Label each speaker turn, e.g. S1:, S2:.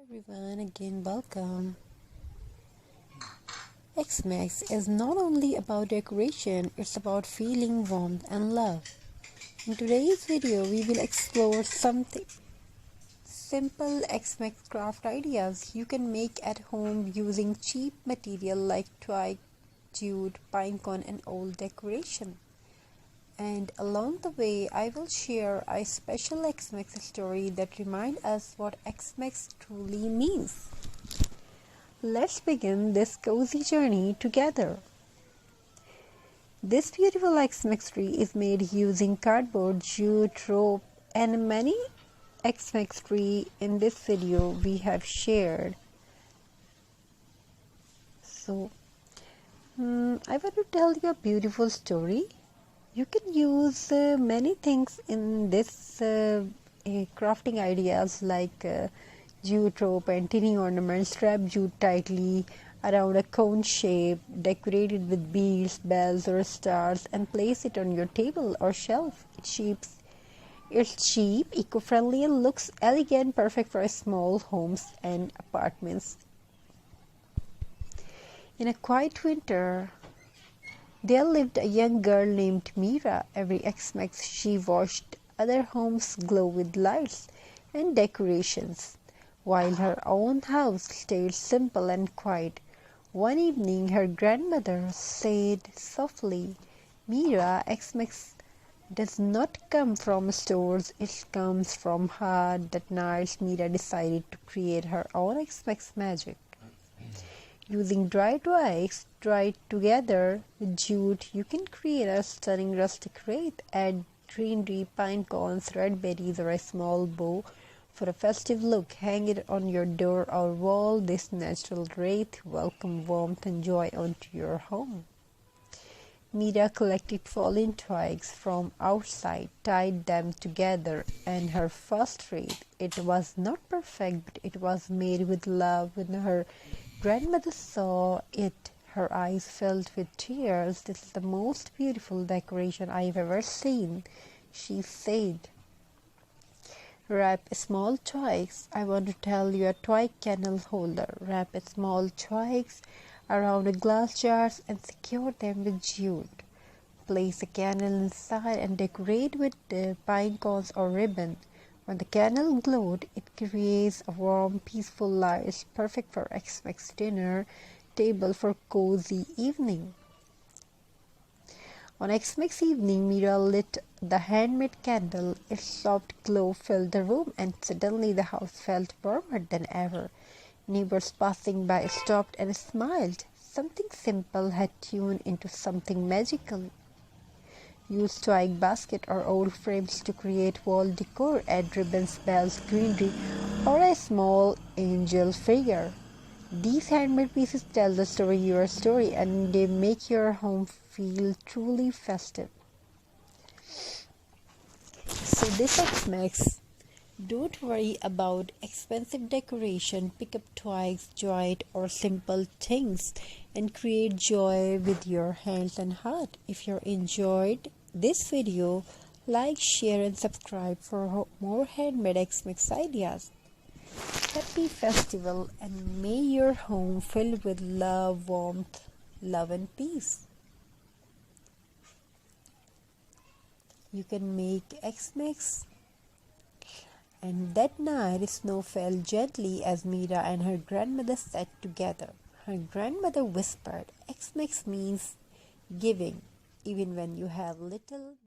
S1: Everyone, again welcome. Xmas is not only about decoration, it's about feeling warmth and love. In today's video, we will explore something simple Xmas craft ideas you can make at home using cheap material like twig, jute, pinecone and old decoration. And along the way, I will share a special Xmas story that reminds us what Xmas truly means. Let's begin this cozy journey together. This beautiful Xmas tree is made using cardboard, jute, rope, and many Xmas tree in this video we have shared. So, I want to tell you a beautiful story. You can use many things in this crafting ideas like jute rope and tiny ornaments. Strap jute tightly around a cone shape, decorate it with beads, bells or stars and place it on your table or shelf. It's cheap, eco-friendly and looks elegant, perfect for small homes and apartments. In a quiet winter, there lived a young girl named Mira. Every Xmas she watched other homes glow with lights and decorations, while her own house stayed simple and quiet. One evening her grandmother said softly, "Mira, Xmas does not come from stores, it comes from heart." That night Mira decided to create her own Xmas magic. Using dry twigs tied together with jute, you can create a stunning rustic wreath. Add greenery, pine cones, red berries, or a small bow for a festive look. Hang it on your door or wall. This natural wreath welcome warmth and joy onto your home. Mira collected fallen twigs from outside, tied them together, and her first wreath. It was not perfect, but it was made with love. When her grandmother saw it, her eyes filled with tears. "This is the most beautiful decoration I've ever seen," she said. Wrap small twigs. I want to tell you a twig candle holder. Wrap small twigs around glass jars and secure them with jute. Place a candle inside and decorate with pine cones or ribbon. When the candle glowed, it creates a warm, peaceful light. It's perfect for Xmas dinner table for cozy evening. On Xmas evening, Mira lit the handmade candle. Its soft glow filled the room, and suddenly the house felt warmer than ever. Neighbors passing by stopped and smiled. Something simple had tuned into something magical. Use twig basket or old frames to create wall decor. Add ribbons, bells, greenery, or a small angel figure. These handmade pieces tell the story, your story, and they make your home feel truly festive. So this Xmas, don't worry about expensive decoration. Pick up twigs, jute, or simple things and create joy with your hands and heart. If you enjoyed this video, like, share and subscribe for more handmade Xmas ideas. Happy festival and may your home filled with love, warmth, love and peace. You can make Xmas. And that night snow fell gently as Mira and her grandmother sat together. Her grandmother whispered, "Xmas means giving, even when you have little."